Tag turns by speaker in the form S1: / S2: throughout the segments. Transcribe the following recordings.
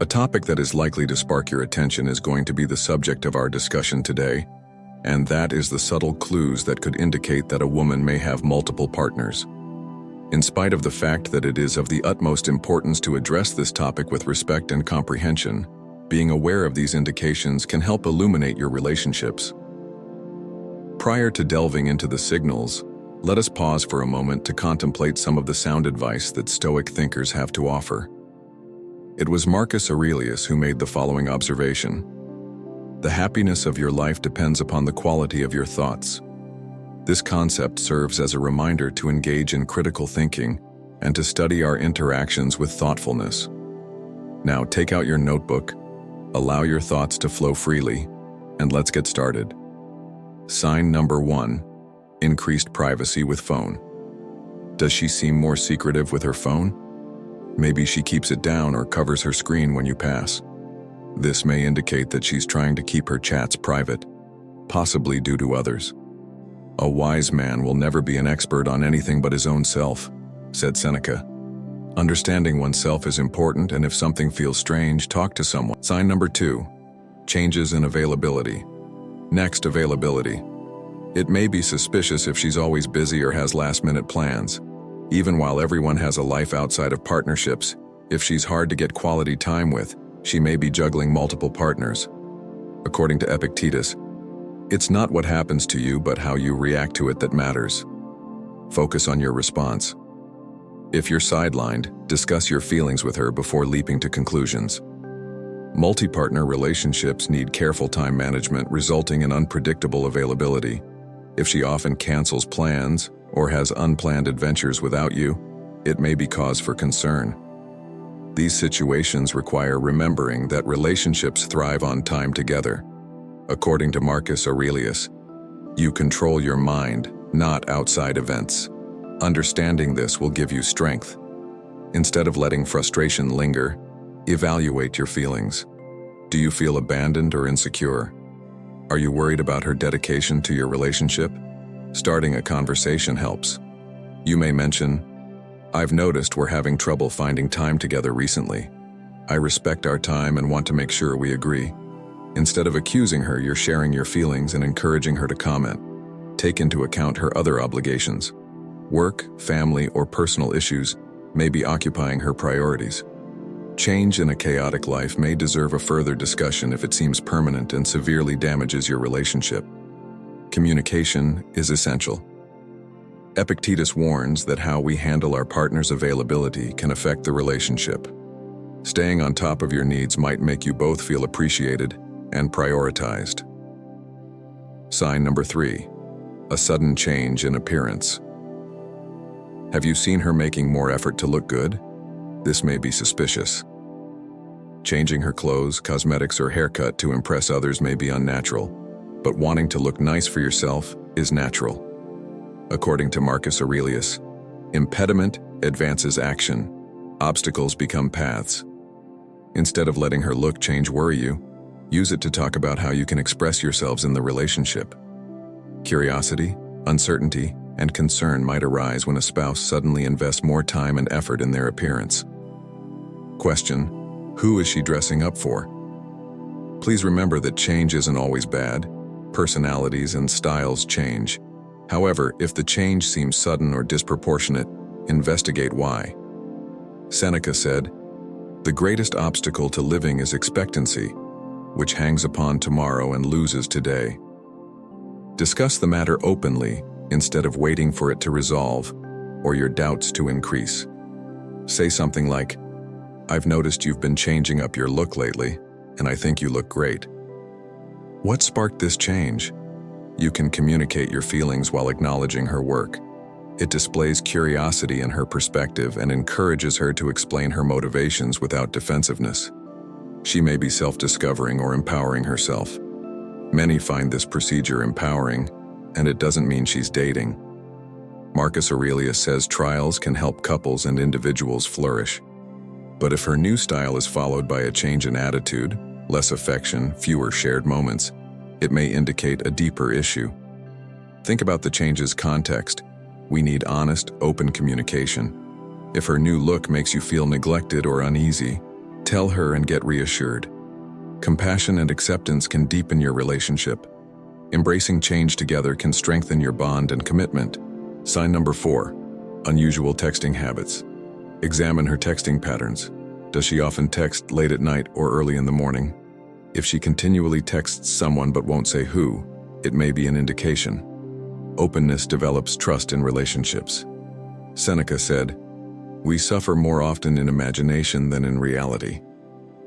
S1: A topic that is likely to spark your attention is going to be the subject of our discussion today, and that is the subtle clues that could indicate that a woman may have multiple partners. In spite of the fact that it is of the utmost importance to address this topic with respect and comprehension, being aware of these indications can help illuminate your relationships. Prior to delving into the signals, let us pause for a moment to contemplate some of the sound advice that Stoic thinkers have to offer. It was Marcus Aurelius who made the following observation: "The happiness of your life depends upon the quality of your thoughts." This concept serves as a reminder to engage in critical thinking and to study our interactions with thoughtfulness. Now take out your notebook, allow your thoughts to flow freely, and let's get started. Sign number 1. Increased privacy with phone. Does she seem more secretive with her phone? Maybe she keeps it down or covers her screen when you pass. This may indicate that she's trying to keep her chats private, possibly due to others. "A wise man will never be an expert on anything but his own self," said Seneca. Understanding oneself is important, and if something feels strange, talk to someone. Sign number 2. Changes in availability. Next, availability. It may be suspicious if she's always busy or has last-minute plans. Even while everyone has a life outside of partnerships, if she's hard to get quality time with, she may be juggling multiple partners. According to Epictetus, it's not what happens to you but how you react to it that matters. Focus on your response. If you're sidelined, discuss your feelings with her before leaping to conclusions. Multi-partner relationships need careful time management, resulting in unpredictable availability. If she often cancels plans or has unplanned adventures without you, it may be cause for concern. These situations require remembering that relationships thrive on time together. According to Marcus Aurelius, you control your mind, not outside events. Understanding this will give you strength. Instead of letting frustration linger, evaluate your feelings. Do you feel abandoned or insecure? Are you worried about her dedication to your relationship? Starting a conversation helps. You may mention, "I've noticed we're having trouble finding time together recently. I respect our time and want to make sure we agree." Instead of accusing her, you're sharing your feelings and encouraging her to comment. Take into account her other obligations. Work, family, or personal issues may be occupying her priorities. Change in a chaotic life may deserve a further discussion if it seems permanent and severely damages your relationship. Communication is essential. Epictetus warns that how we handle our partner's availability can affect the relationship. Staying on top of your needs might make you both feel appreciated and prioritized. Sign number 3. A sudden change in appearance. Have you seen her making more effort to look good? This may be suspicious. Changing her clothes, cosmetics, or haircut to impress others may be unnatural, but wanting to look nice for yourself is natural. According to Marcus Aurelius, impediment advances action, obstacles become paths. Instead of letting her look change worry you, use it to talk about how you can express yourselves in the relationship. Curiosity, uncertainty, and concern might arise when a spouse suddenly invests more time and effort in their appearance. Question: who is she dressing up for? Please remember that change isn't always bad. Personalities and styles change. However, if the change seems sudden or disproportionate, investigate why. Seneca said, "The greatest obstacle to living is expectancy, which hangs upon tomorrow and loses today." Discuss the matter openly instead of waiting for it to resolve or your doubts to increase. Say something like, "I've noticed you've been changing up your look lately, and I think you look great. What sparked this change?" You can communicate your feelings while acknowledging her work. It displays curiosity in her perspective and encourages her to explain her motivations without defensiveness. She may be self-discovering or empowering herself. Many find this procedure empowering, and it doesn't mean she's dating. Marcus Aurelius says trials can help couples and individuals flourish. But if her new style is followed by a change in attitude, less affection, fewer shared moments, it may indicate a deeper issue. Think about the change's context. We need honest, open communication. If her new look makes you feel neglected or uneasy, Tell her and get reassured. Compassion and acceptance can deepen your relationship. Embracing change together can strengthen your bond and commitment. Sign number 4. Unusual texting habits. Examine her texting patterns. Does she often text late at night or early in the morning? If she continually texts someone but won't say who, it may be an indication. Openness develops trust in relationships. Seneca said, "We suffer more often in imagination than in reality."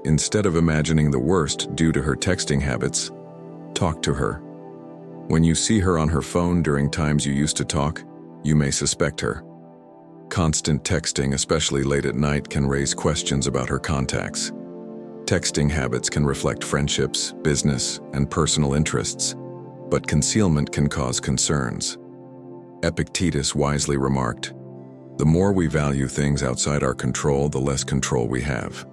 S1: Instead of imagining the worst due to her texting habits, talk to her. When you see her on her phone during times you used to talk, you may suspect her. Constant texting, especially late at night, can raise questions about her contacts. Texting habits can reflect friendships, business, and personal interests, but concealment can cause concerns. Epictetus wisely remarked, "The more we value things outside our control, the less control we have."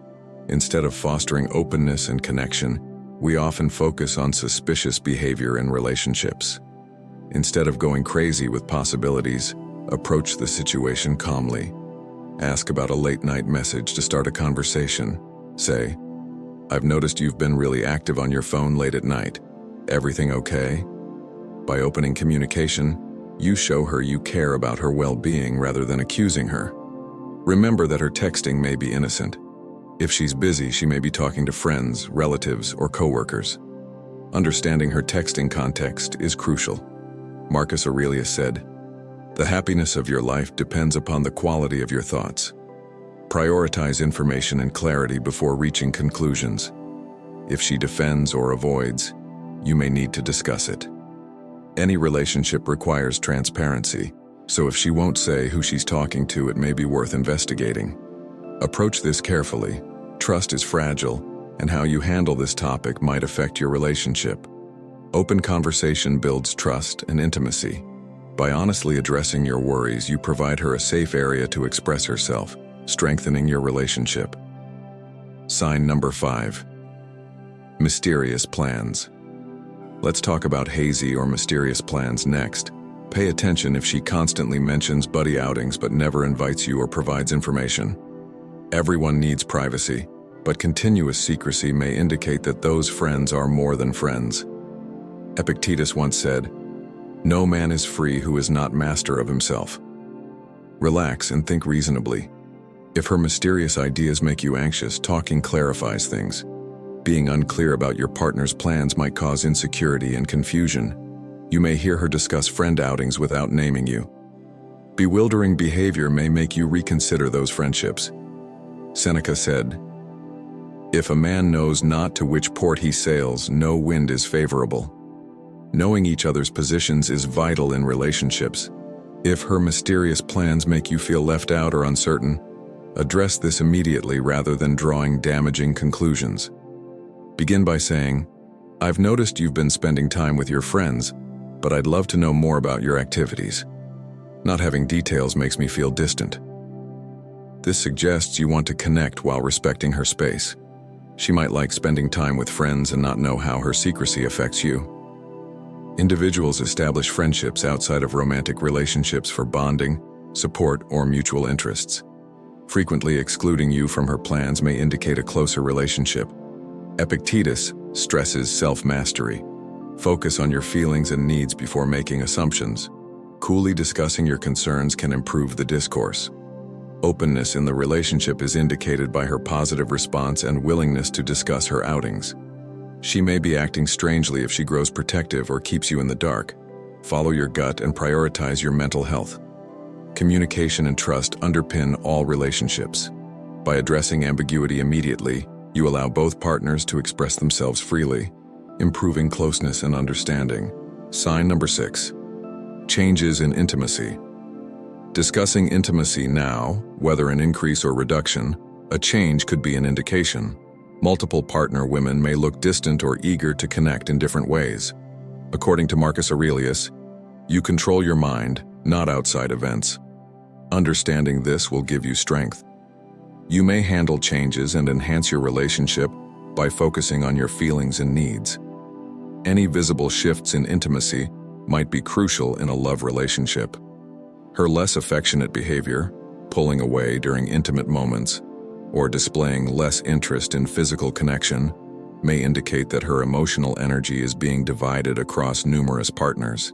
S1: Instead of fostering openness and connection, we often focus on suspicious behavior in relationships. Instead of going crazy with possibilities, approach the situation calmly. Ask about a late-night message to start a conversation. Say, "I've noticed you've been really active on your phone late at night. Everything okay?" By opening communication, you show her you care about her well-being rather than accusing her. Remember that her texting may be innocent. If she's busy, she may be talking to friends, relatives, or coworkers. Understanding her texting context is crucial. Marcus Aurelius said, "The happiness of your life depends upon the quality of your thoughts." Prioritize information and clarity before reaching conclusions. If she defends or avoids, you may need to discuss it. Any relationship requires transparency, so if she won't say who she's talking to, it may be worth investigating. Approach this carefully. Trust is fragile, and how you handle this topic might affect your relationship. Open conversation builds trust and intimacy. By honestly addressing your worries, you provide her a safe area to express herself, strengthening your relationship. Sign number 5. Mysterious plans. Let's talk about hazy or mysterious plans next. Pay attention if she constantly mentions buddy outings but never invites you or provides information. Everyone needs privacy, but continuous secrecy may indicate that those friends are more than friends. Epictetus once said, "No man is free who is not master of himself." Relax and think reasonably. If her mysterious ideas make you anxious, talking clarifies things. Being unclear about your partner's plans might cause insecurity and confusion. You may hear her discuss friend outings without naming you. Bewildering behavior may make you reconsider those friendships. Seneca said, "If a man knows not to which port he sails, no wind is favorable." Knowing each other's positions is vital in relationships. If her mysterious plans make you feel left out or uncertain, address this immediately rather than drawing damaging conclusions. Begin by saying, "I've noticed you've been spending time with your friends, but I'd love to know more about your activities. Not having details makes me feel distant." This suggests you want to connect while respecting her space. She might like spending time with friends and not know how her secrecy affects you. Individuals establish friendships outside of romantic relationships for bonding, support, or mutual interests. Frequently excluding you from her plans may indicate a closer relationship. Epictetus stresses self-mastery. Focus on your feelings and needs before making assumptions. Coolly discussing your concerns can improve the discourse. Openness in the relationship is indicated by her positive response and willingness to discuss her outings. She may be acting strangely if she grows protective or keeps you in the dark. Follow your gut and prioritize your mental health. Communication and trust underpin all relationships. By addressing ambiguity immediately, you allow both partners to express themselves freely, improving closeness and understanding. Sign number 6. Changes in intimacy. Discussing intimacy now, whether an increase or reduction, a change could be an indication. Multiple partner women may look distant or eager to connect in different ways. According to Marcus Aurelius, you control your mind, not outside events. Understanding this will give you strength. You may handle changes and enhance your relationship by focusing on your feelings and needs. Any visible shifts in intimacy might be crucial in a love relationship. Her less affectionate behavior, pulling away during intimate moments, or displaying less interest in physical connection may indicate that her emotional energy is being divided across numerous partners.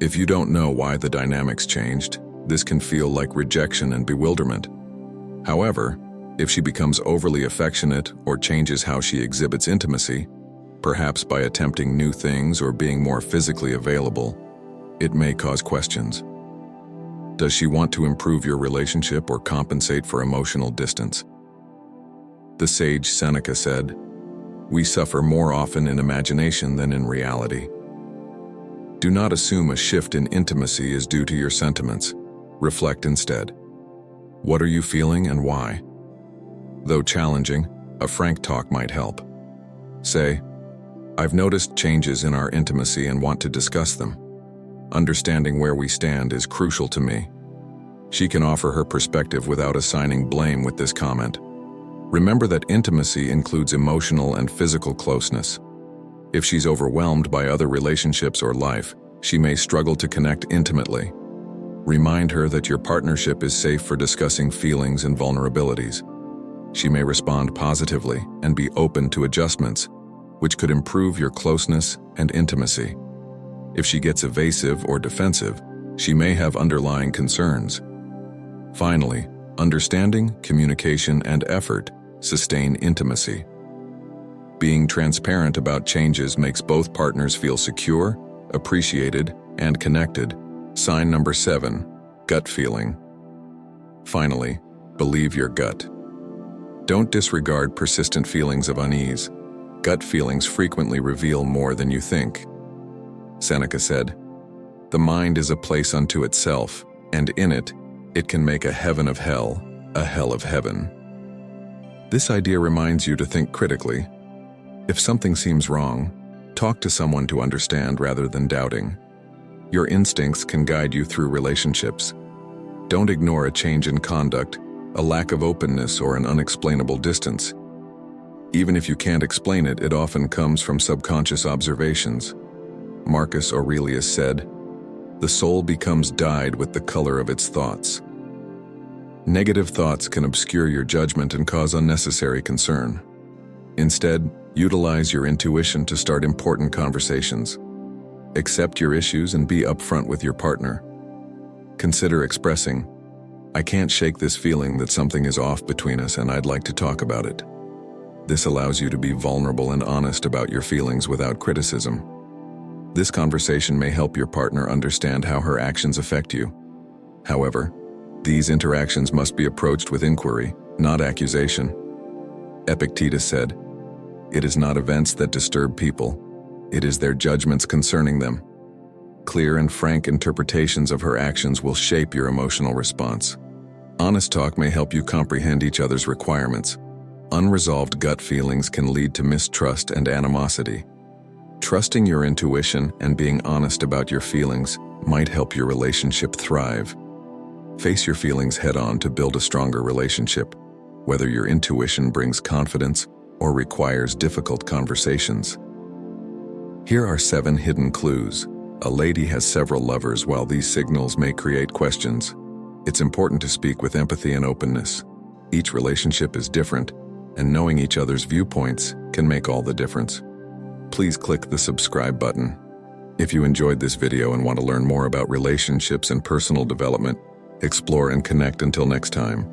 S1: If you don't know why the dynamics changed, this can feel like rejection and bewilderment. However, if she becomes overly affectionate or changes how she exhibits intimacy, perhaps by attempting new things or being more physically available, it may cause questions. Does she want to improve your relationship or compensate for emotional distance? The sage Seneca said, "We suffer more often in imagination than in reality." Do not assume a shift in intimacy is due to your sentiments. Reflect instead. What are you feeling and why? Though challenging, a frank talk might help. Say, "I've noticed changes in our intimacy and want to discuss them. Understanding where we stand is crucial to me." She can offer her perspective without assigning blame with this comment. Remember that intimacy includes emotional and physical closeness. If she's overwhelmed by other relationships or life, she may struggle to connect intimately. Remind her that your partnership is safe for discussing feelings and vulnerabilities. She may respond positively and be open to adjustments, which could improve your closeness and intimacy. If she gets evasive or defensive, she may have underlying concerns. Finally, understanding, communication, and effort sustain intimacy. Being transparent about changes makes both partners feel secure, appreciated, and connected. Sign number 7, gut feeling. Finally, believe your gut. Don't disregard persistent feelings of unease. Gut feelings frequently reveal more than you think. Seneca said, "The mind is a place unto itself, and in it, it can make a heaven of hell, a hell of heaven." This idea reminds you to think critically. If something seems wrong, talk to someone to understand rather than doubting. Your instincts can guide you through relationships. Don't ignore a change in conduct, a lack of openness, or an unexplainable distance. Even if you can't explain it, it often comes from subconscious observations. Marcus Aurelius said, "The soul becomes dyed with the color of its thoughts." Negative thoughts can obscure your judgment and cause unnecessary concern. Instead, utilize your intuition to start important conversations. Accept your issues and be upfront with your partner. Consider expressing, "I can't shake this feeling that something is off between us and I'd like to talk about it." This allows you to be vulnerable and honest about your feelings without criticism. This conversation may help your partner understand how her actions affect you. However, these interactions must be approached with inquiry, not accusation. Epictetus said, "It is not events that disturb people, it is their judgments concerning them." Clear and frank interpretations of her actions will shape your emotional response. Honest talk may help you comprehend each other's requirements. Unresolved gut feelings can lead to mistrust and animosity. Trusting your intuition and being honest about your feelings might help your relationship thrive. Face your feelings head-on to build a stronger relationship, whether your intuition brings confidence or requires difficult conversations. Here are 7 hidden clues. A lady has several lovers. While these signals may create questions, it's important to speak with empathy and openness. Each relationship is different, and knowing each other's viewpoints can make all the difference. Please click the subscribe button. If you enjoyed this video and want to learn more about relationships and personal development, explore and connect. Until next time.